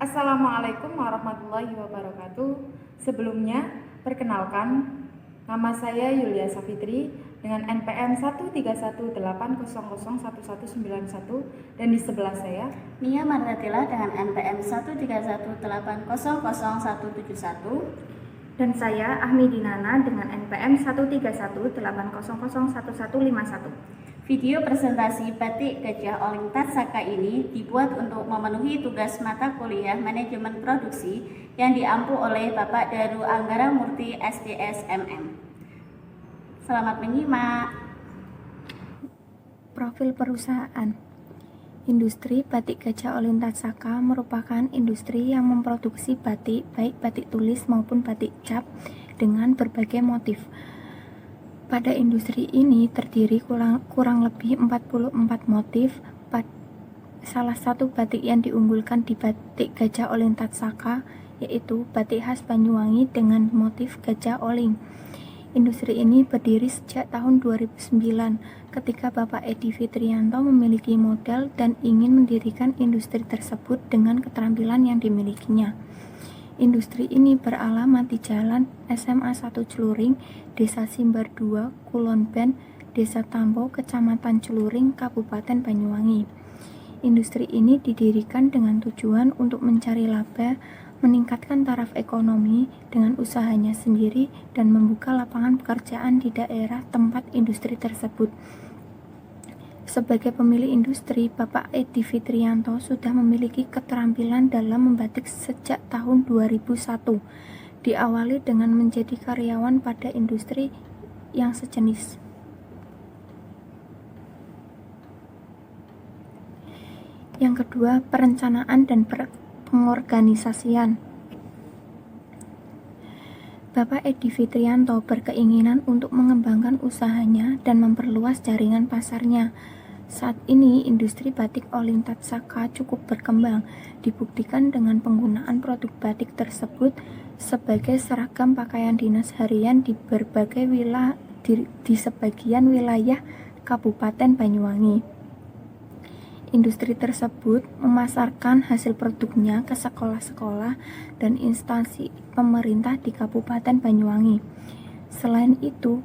Assalamualaikum warahmatullahi wabarakatuh. Sebelumnya, perkenalkan, nama saya Yulia Safitri dengan NPM 13180011191 dan di sebelah saya Nia Martatila dengan NPM 131800171 dan saya Ahmi Dinana dengan NPM 13180011151. Video presentasi Batik Gajah Oling Tatsaka ini dibuat untuk memenuhi tugas mata kuliah Manajemen Produksi yang diampu oleh Bapak Daru Anggara Murti SDS MM. Selamat menyimak. Profil perusahaan. Industri Batik Gajah Oling Tatsaka merupakan industri yang memproduksi batik, baik batik tulis maupun batik cap dengan berbagai motif. Pada industri ini terdiri kurang lebih 44 motif. Salah satu batik yang diunggulkan di Batik Gajah Oling Tatsaka yaitu batik khas Banyuwangi dengan motif gajah oling. Industri ini berdiri sejak tahun 2009 ketika Bapak Edi Fitrianto memiliki modal dan ingin mendirikan industri tersebut dengan keterampilan yang dimilikinya. Industri ini beralamat di Jalan SMA 1 Celuring, Desa Simbar 2, Kulon Ben, Desa Tambo, Kecamatan Celuring, Kabupaten Banyuwangi. Industri ini didirikan dengan tujuan untuk mencari laba, meningkatkan taraf ekonomi dengan usahanya sendiri, dan membuka lapangan pekerjaan di daerah tempat industri tersebut. Sebagai pemilik industri, Bapak Edi Fitrianto sudah memiliki keterampilan dalam membatik sejak tahun 2001. Diawali dengan menjadi karyawan pada industri yang sejenis. Yang kedua, perencanaan dan pengorganisasian. Bapak Edi Fitrianto berkeinginan untuk mengembangkan usahanya dan memperluas jaringan pasarnya. Saat ini, industri batik oling Tatsaka cukup berkembang, dibuktikan dengan penggunaan produk batik tersebut sebagai seragam pakaian dinas harian di berbagai wilayah di sebagian wilayah Kabupaten Banyuwangi. Industri tersebut memasarkan hasil produknya ke sekolah-sekolah dan instansi pemerintah di Kabupaten Banyuwangi. Selain itu,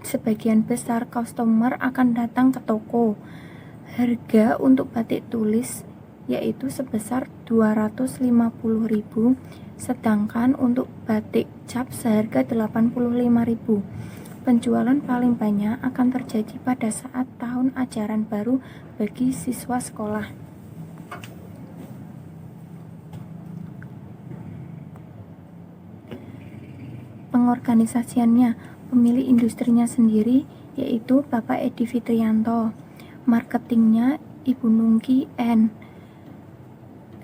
sebagian besar customer akan datang ke toko. Harga untuk batik tulis yaitu sebesar 250.000, sedangkan untuk batik cap seharga 85.000. Penjualan paling banyak akan terjadi pada saat tahun ajaran baru bagi siswa sekolah. Pengorganisasiannya, pemilik industrinya sendiri yaitu Bapak Edi Fitrianto, marketingnya Ibu Nungki N,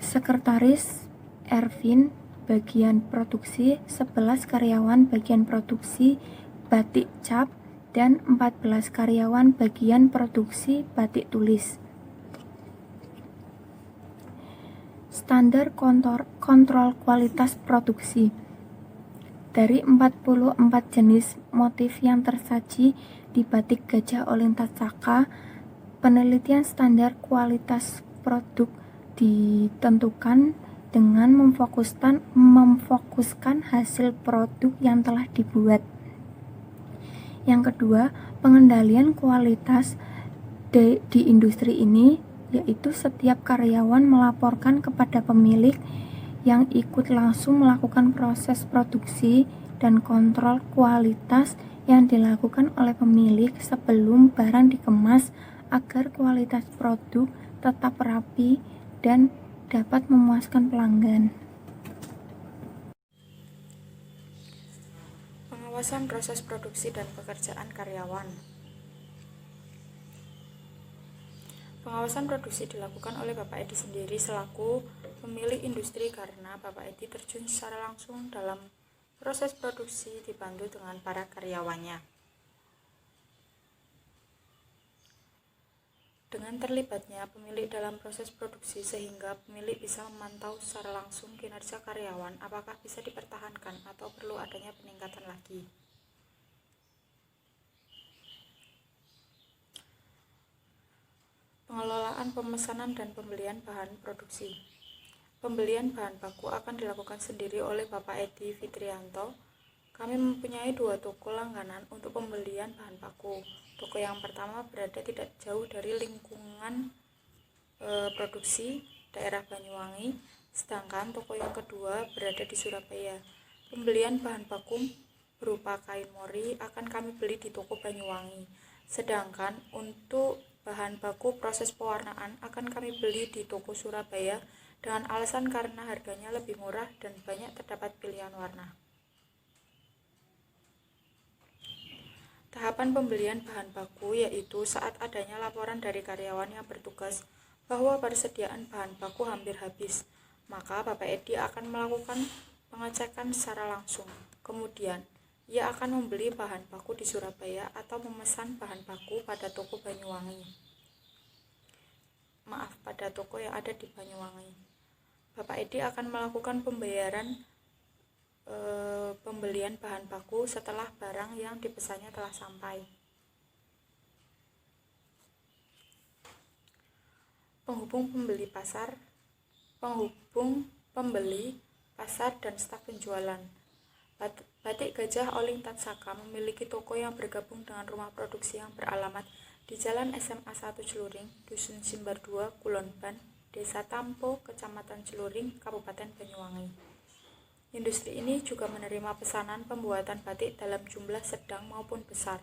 sekretaris Ervin, bagian produksi 11 karyawan bagian produksi batik cap, dan 14 karyawan bagian produksi batik tulis. Standar kontrol kualitas produksi. Dari 44 jenis motif yang tersaji di Batik Gajah Oling Tatsaka, penelitian standar kualitas produk ditentukan dengan memfokuskan hasil produk yang telah dibuat. Yang kedua, pengendalian kualitas di industri ini, yaitu setiap karyawan melaporkan kepada pemilik yang ikut langsung melakukan proses produksi dan kontrol kualitas yang dilakukan oleh pemilik sebelum barang dikemas agar kualitas produk tetap rapi dan dapat memuaskan pelanggan. pengawasan proses produksi dan pekerjaan karyawan. Pengawasan produksi dilakukan oleh Bapak Edi sendiri selaku pemilik industri karena Bapak Edi terjun secara langsung dalam proses produksi dibantu dengan para karyawannya. Dengan terlibatnya pemilik dalam proses produksi sehingga pemilik bisa memantau secara langsung kinerja karyawan apakah bisa dipertahankan atau perlu adanya peningkatan lagi. Pengelolaan pemesanan dan pembelian bahan produksi. Pembelian bahan baku akan dilakukan sendiri oleh Bapak Edi Fitrianto. Kami mempunyai 2 toko langganan untuk pembelian bahan baku. Toko yang pertama berada tidak jauh dari lingkungan produksi daerah Banyuwangi, sedangkan toko yang kedua berada di Surabaya. Pembelian bahan baku berupa kain mori akan kami beli di toko Banyuwangi, sedangkan untuk bahan baku proses pewarnaan akan kami beli di toko Surabaya dengan alasan karena harganya lebih murah dan banyak terdapat pilihan warna. Tahapan pembelian bahan baku yaitu saat adanya laporan dari karyawan yang bertugas bahwa persediaan bahan baku hampir habis, maka Bapak Edi akan melakukan pengecekan secara langsung. Kemudian, ia akan membeli bahan baku di Surabaya atau memesan bahan baku pada toko pada toko yang ada di Banyuwangi. Bapak Edi akan melakukan pembelian bahan baku setelah barang yang dipesannya telah sampai. Penghubung pembeli pasar dan staf penjualan. Batik Gajah Oling Tatsaka memiliki toko yang bergabung dengan rumah produksi yang beralamat di Jalan SMA 1 Celuring, Dusun Simbar 2, Kulon Ban, Desa Tampo, Kecamatan Celuring, Kabupaten Banyuwangi. Industri ini juga menerima pesanan pembuatan batik dalam jumlah sedang maupun besar.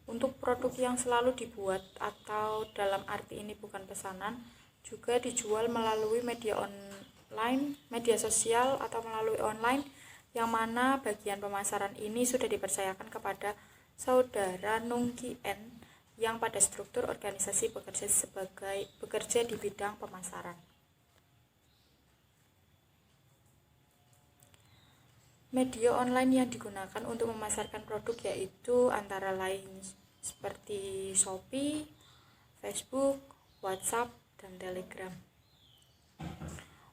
Untuk produk yang selalu dibuat atau dalam arti ini bukan pesanan, juga dijual melalui media sosial atau melalui online, yang mana bagian pemasaran ini sudah dipercayakan kepada Saudara Nungki N yang pada struktur organisasi bekerja di bidang pemasaran. Media online yang digunakan untuk memasarkan produk yaitu antara lain seperti Shopee, Facebook, WhatsApp, dan Telegram.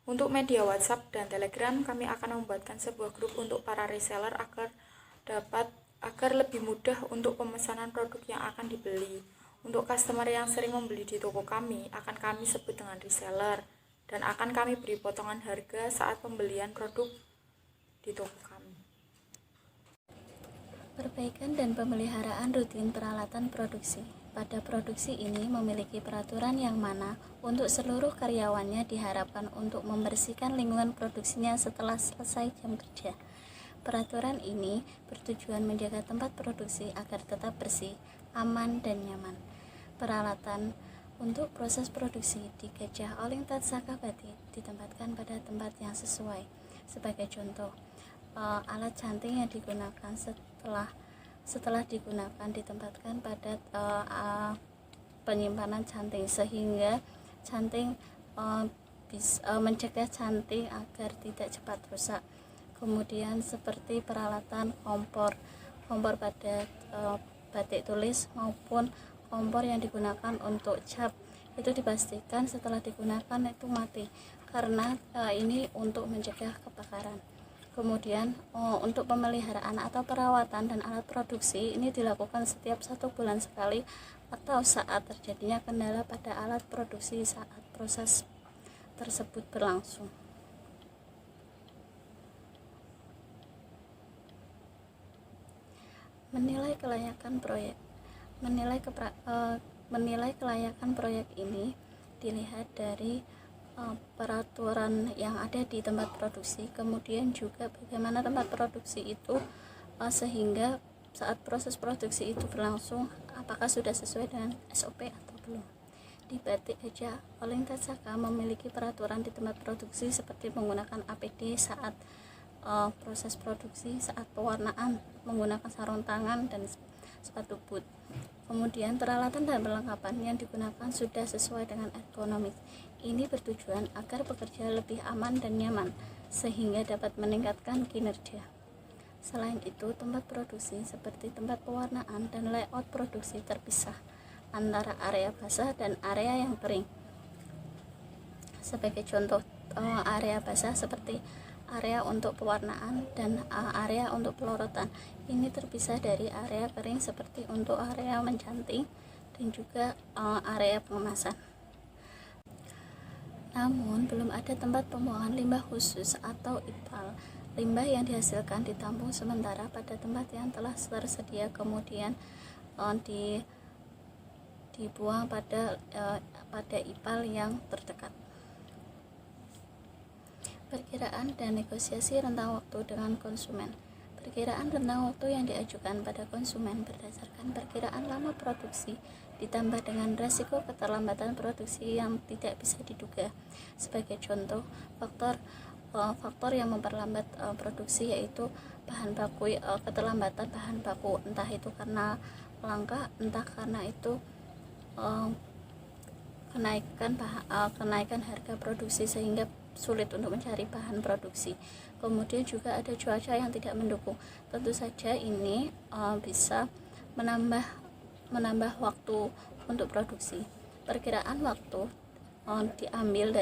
Untuk media WhatsApp dan Telegram, kami akan membuatkan sebuah grup untuk para reseller agar lebih mudah untuk pemesanan produk yang akan dibeli. Untuk customer yang sering membeli di toko kami, akan kami sebut dengan reseller dan akan kami beri potongan harga saat pembelian produk di toko kami. Perbaikan dan pemeliharaan rutin peralatan produksi. Pada produksi ini memiliki peraturan yang mana untuk seluruh karyawannya diharapkan untuk membersihkan lingkungan produksinya setelah selesai jam kerja. Peraturan ini bertujuan menjaga tempat produksi agar tetap bersih, aman, dan nyaman. Peralatan untuk proses produksi di Gajah Oling Tatsaka Batik ditempatkan pada tempat yang sesuai. Sebagai contoh, alat canting yang digunakan setelah digunakan ditempatkan pada penyimpanan canting sehingga canting bisa mencegah canting agar tidak cepat rusak. Kemudian seperti peralatan kompor pada batik tulis maupun kompor yang digunakan untuk cap, itu dipastikan setelah digunakan itu mati karena ini untuk mencegah kebakaran. Kemudian untuk pemeliharaan atau perawatan dan alat produksi ini dilakukan setiap 1 bulan sekali atau saat terjadinya kendala pada alat produksi saat proses tersebut berlangsung. Menilai kelayakan proyek. Menilai kelayakan proyek ini dilihat dari peraturan yang ada di tempat produksi, kemudian juga bagaimana tempat produksi itu sehingga saat proses produksi itu berlangsung apakah sudah sesuai dengan SOP atau belum. Di Batik Gajah Oling Tatsaka memiliki peraturan di tempat produksi seperti menggunakan APD saat proses produksi, saat pewarnaan menggunakan sarung tangan dan sepatu boot. Kemudian peralatan dan perlengkapan yang digunakan sudah sesuai dengan ergonomis. Ini bertujuan agar bekerja lebih aman dan nyaman sehingga dapat meningkatkan kinerja. Selain itu, tempat produksi seperti tempat pewarnaan dan layout produksi terpisah antara area basah dan area yang kering. Sebagai contoh, area basah seperti area untuk pewarnaan dan area untuk pelorotan ini terpisah dari area kering seperti untuk area mencanting dan juga area pengemasan. Namun, belum ada tempat pembuangan limbah khusus atau IPAL. Limbah yang dihasilkan ditampung sementara pada tempat yang telah tersedia, kemudian dibuang pada IPAL yang terdekat. Perkiraan dan negosiasi rentang waktu dengan konsumen. Perkiraan rentang waktu yang diajukan pada konsumen berdasarkan perkiraan lama produksi ditambah dengan resiko keterlambatan produksi yang tidak bisa diduga. Sebagai contoh, faktor yang memperlambat produksi yaitu keterlambatan bahan baku, entah itu karena langka, entah karena itu kenaikan harga produksi sehingga sulit untuk mencari bahan produksi. Kemudian juga ada cuaca yang tidak mendukung. Tentu saja ini bisa menambah waktu untuk produksi. Perkiraan waktu diambil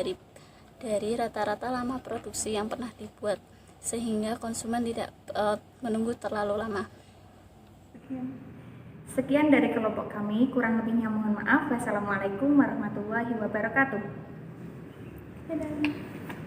dari rata-rata lama produksi yang pernah dibuat sehingga konsumen tidak menunggu terlalu lama. Sekian dari kelompok kami, kurang lebihnya mohon maaf. Wassalamualaikum warahmatullahi wabarakatuh. Dadah.